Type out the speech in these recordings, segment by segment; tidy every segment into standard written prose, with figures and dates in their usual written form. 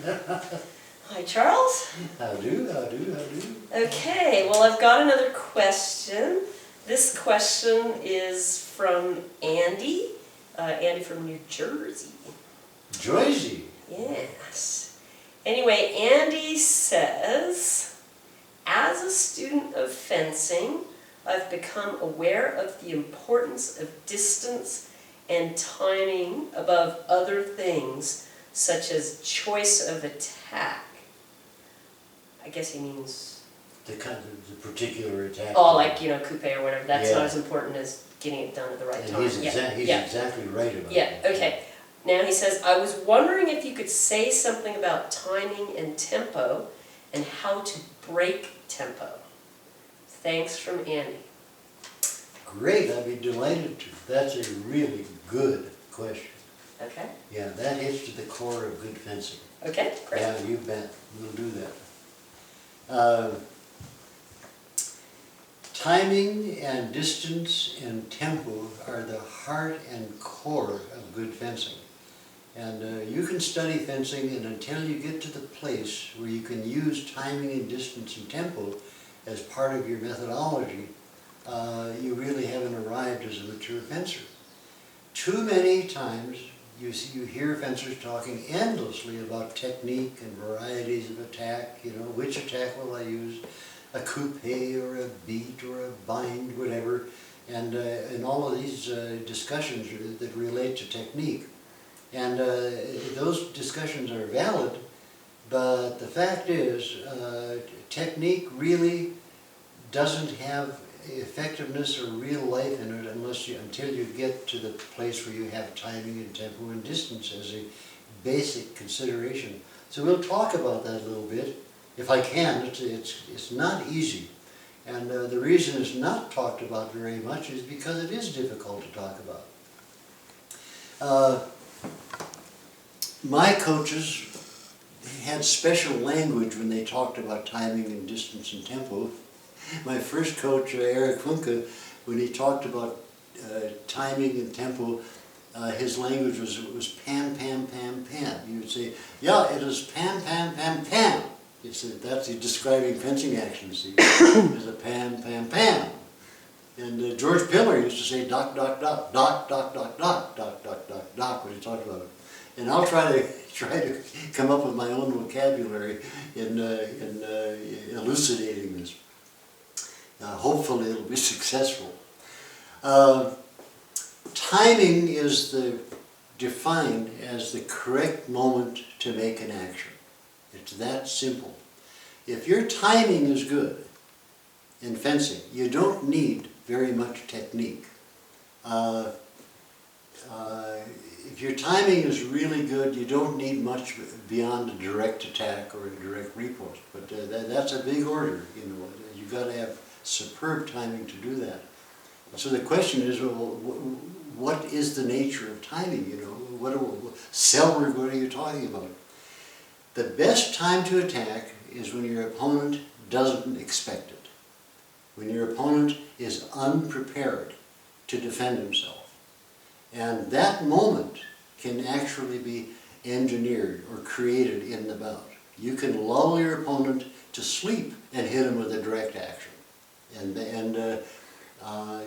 Hi, Charles. How do? Okay, well, I've got another question. This question is from Andy. Andy from New Jersey. Jersey. Yes. Anyway, Andy says, as a student of fencing, I've become aware of the importance of distance and timing above other things, such as choice of attack. I guess he means... The particular attack. Oh, like, you know, coupe or whatever. That's Yeah. not as important as getting it done at the right And time. he's exactly right about Yeah, that. okay. Now he says, I was wondering if you could say something about timing and tempo and how to break tempo. Thanks from Andy. Great, I'd be delighted to. That's a really good question. Okay. Yeah, that hits to the core of good fencing. Okay, great. Yeah, you bet. We'll do that. Timing and distance and tempo are the heart and core of good fencing. And you can study fencing, and until you get to the place where you can use timing and distance and tempo as part of your methodology, you really haven't arrived as a mature fencer. Too many times you hear fencers talking endlessly about technique and varieties of attack, you know, which attack will I use, a coupe or a beat or a bind, whatever, and all of these discussions that relate to technique. And those discussions are valid, but the fact is technique really doesn't have effectiveness or real life in it until you get to the place where you have timing and tempo and distance as a basic consideration. So we'll talk about that a little bit, if I can. It's not easy, and the reason it's not talked about very much is because it is difficult to talk about. My coaches had special language when they talked about timing and distance and tempo. My first coach, Eric Funke, when he talked about timing and tempo, his language was pam, pam, pam, pam. He would say, yeah, it is pam, pam, pam, pam. He said, that's describing fencing action, see. There's a pam, pam, pam. And George Pillar used to say doc, doc, doc, doc, doc, doc, doc, doc, doc, doc, doc, when he talked about it. And I'll try to come up with my own vocabulary in elucidating this. Hopefully it'll be successful. Timing is defined as the correct moment to make an action. It's that simple. If your timing is good in fencing, you don't need very much technique. If your timing is really good, you don't need much beyond a direct attack or a direct riposte. But that's a big order, you know. You've got to have superb timing to do that. So the question is, well, what is the nature of timing? You know, Selberg, what are you talking about? The best time to attack is when your opponent doesn't expect it. When your opponent is unprepared to defend himself. And that moment can actually be engineered or created in the bout. You can lull your opponent to sleep and hit him with a direct action. And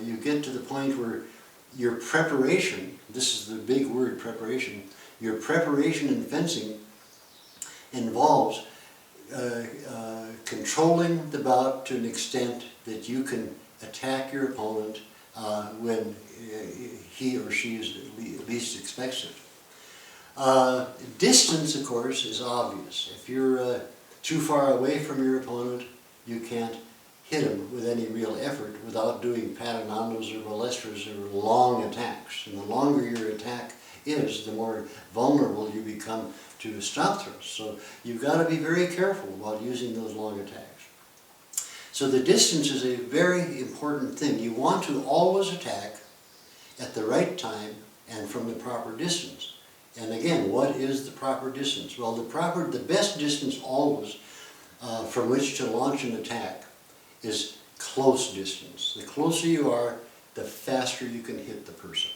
you get to the point where your preparation, this is the big word, preparation, your preparation in fencing involves controlling the bout to an extent that you can attack your opponent when he or she least expects it. Distance, of course, is obvious. If you're too far away from your opponent, you can't hit him with any real effort without doing patenandos or balestras or long attacks. And the longer your attack is, the more vulnerable you become to stop throws. So you've got to be very careful about using those long attacks. So the distance is a very important thing. You want to always attack at the right time and from the proper distance. And again, what is the proper distance? Well, the best distance always from which to launch an attack is close distance. The closer you are, the faster you can hit the person.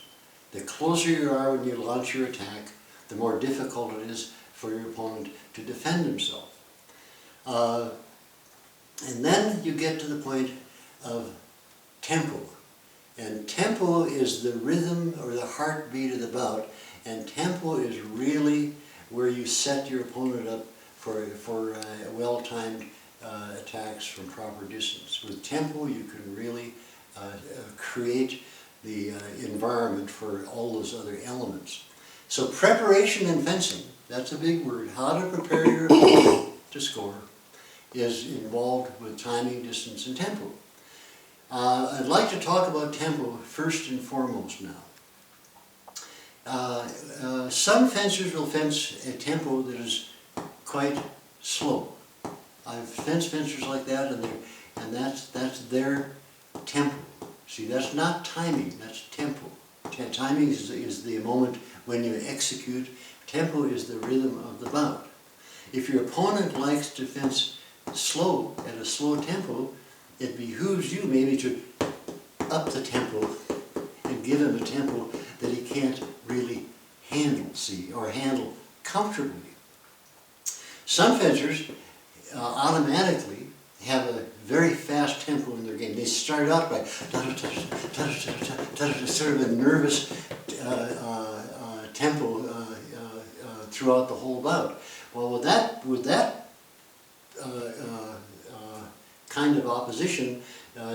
The closer you are when you launch your attack, the more difficult it is for your opponent to defend himself. And then you get to the point of tempo. And tempo is the rhythm or the heartbeat of the bout, and tempo is really where you set your opponent up for well-timed attacks from proper distance. With tempo, you can really create the environment for all those other elements. So preparation in fencing, that's a big word. How to prepare your opponent to score is involved with timing, distance, and tempo. I'd like to talk about tempo first and foremost now. Some fencers will fence a tempo that is quite slow. I've fenced fencers like that, and that's their tempo. See, that's not timing, that's tempo. Timing is the moment when you execute. Tempo is the rhythm of the bout. If your opponent likes to fence slow, at a slow tempo, it behooves you maybe to up the tempo and give him a tempo that he can't really handle, see, or handle comfortably. Some fencers automatically have a very fast tempo in their game. They start out by sort of a nervous tempo throughout the whole bout. Well, with that kind of opposition,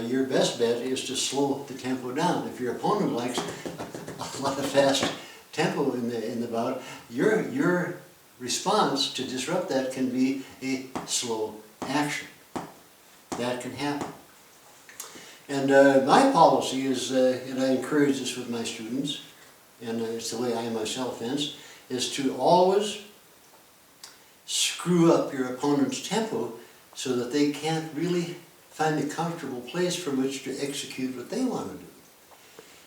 your best bet is to slow the tempo down. If your opponent likes a lot of fast tempo in the bout, your response to disrupt that can be a slow action. That can happen. And my policy is, and I encourage this with my students, and it's the way I myself fence, is to always screw up your opponent's tempo so that they can't really find a comfortable place from which to execute what they want to do.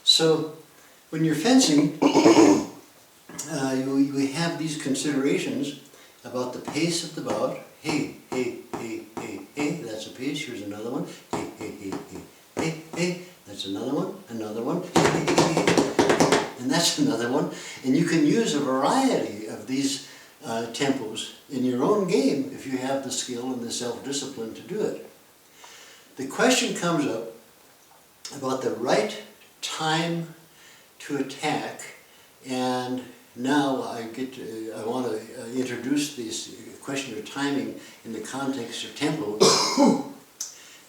So when you're fencing, you have these considerations about the pace of the bout. Hey, hey, hey, hey, hey, that's a pace. Here's another one. Hey, hey, hey, hey, hey, hey, that's another one, hey, hey, hey, hey, and that's another one. And you can use a variety of these tempos in your own game if you have the skill and the self-discipline to do it. The question comes up about the right time to attack, and now I want to introduce this question of timing in the context of tempo,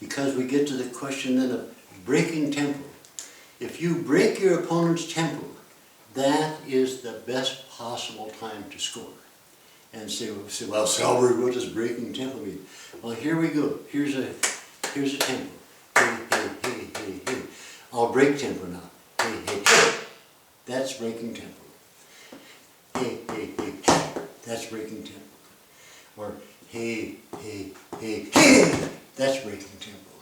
because we get to the question then of breaking tempo. If you break your opponent's tempo, that is the best possible time to score. And say, well, Salberg, what does breaking tempo mean? Well, here we go. Here's a tempo. Hey, hey, hey, hey, hey. I'll break tempo now. Hey, hey, hey. That's breaking tempo. Hey, hey, hey, hey. That's breaking tempo. Or hey, hey, hey, hey. That's breaking tempo.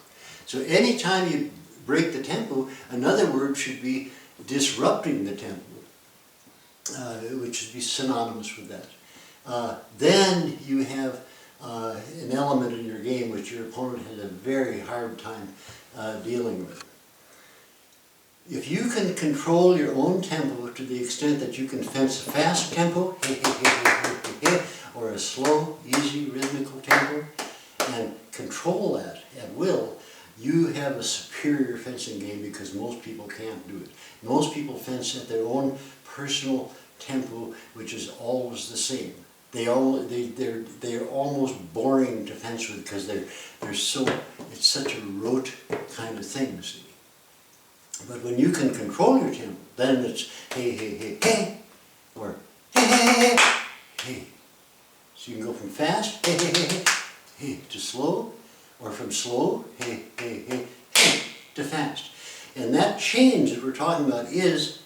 So anytime you break the tempo, another word should be disrupting the tempo, which should be synonymous with that. Then you have an element in your game which your opponent has a very hard time dealing with. If you can control your own tempo to the extent that you can fence a fast tempo, or a slow, easy, rhythmical tempo, and control that at will, you have a superior fencing game, because most people can't do it. Most people fence at their own personal tempo, which is always the same. They're almost boring to fence with, because it's such a rote kind of thing, see. But when you can control your tempo, then it's hey, hey, hey, hey, or hey, hey, hey, hey, hey. So you can go from fast, hey, hey, hey, hey, hey, to slow, or from slow, hey, hey, hey, hey, to fast. And that change that we're talking about is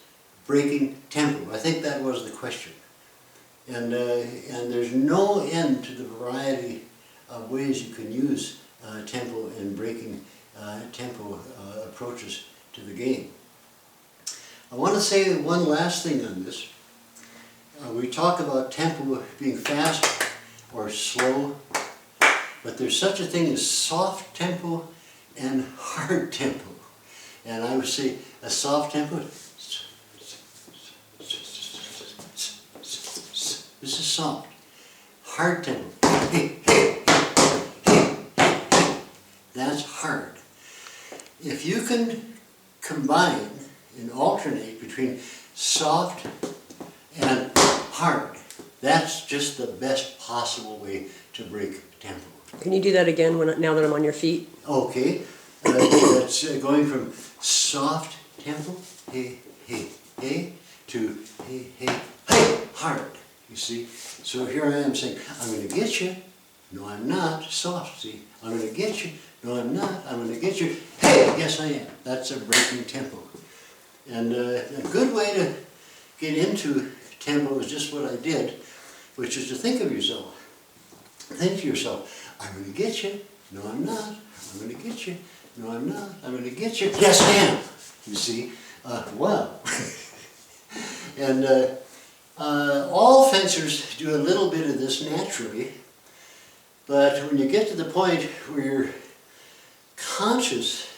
breaking tempo. I think that was the question. And there's no end to the variety of ways you can use tempo and breaking tempo approaches to the game. I want to say one last thing on this. We talk about tempo being fast or slow, but there's such a thing as soft tempo and hard tempo. And I would say a soft tempo, this is soft. hard tempo. That's hard. If you can combine and alternate between soft and hard, that's just the best possible way to break tempo. Can you do that again now that I'm on your feet? Okay, that's going from soft tempo, hey, hey, hey, to hey, hey, hey, hard, you see? So here I am saying, I'm going to get you, no I'm not, soft, see? I'm going to get you, no I'm not, I'm going to get you, hey, yes I am. That's a breaking tempo. And a good way to get into tempo is just what I did, which is to think of yourself. Think to yourself, I'm going to get you, no I'm not, I'm going to get you, no I'm not, I'm going to get you, yes I am, you see, wow. And all fencers do a little bit of this naturally, but when you get to the point where you're conscious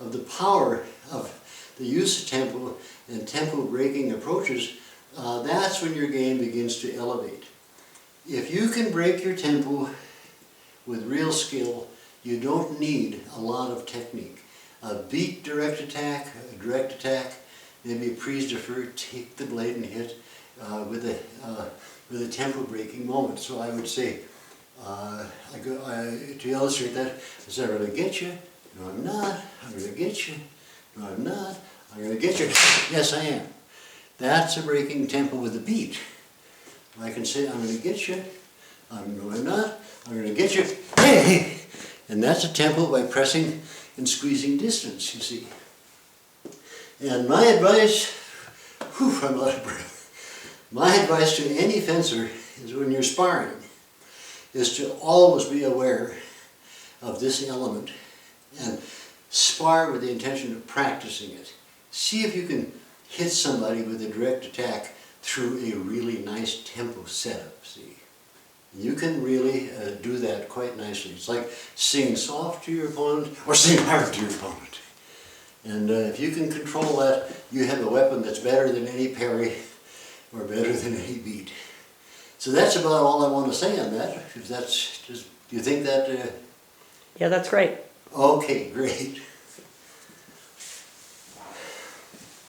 of the power of the use of tempo and tempo breaking approaches, that's when your game begins to elevate. If you can break your tempo with real skill, you don't need a lot of technique. A beat direct attack, maybe a prise defer, take the blade and hit with a tempo breaking moment. So I would say, to illustrate that, I said, I'm going to get you, no I'm not, I'm going to get you, no I'm not, I'm going to get you, yes I am. That's a breaking tempo with a beat. I can say, I'm going to get you, no I'm not, I'm going to get you, hey! And that's a tempo by pressing and squeezing distance, you see. And my advice, I'm out of breath. My advice to any fencer is when you're sparring, is to always be aware of this element and spar with the intention of practicing it. See if you can hit somebody with a direct attack through a really nice tempo setup, see. You can really do that quite nicely. It's like sing soft to your opponent or sing hard to your opponent. And if you can control that, you have a weapon that's better than any parry or better than any beat. So that's about all I want to say on that. If that's just, do you think that? Yeah, that's right. Okay, great.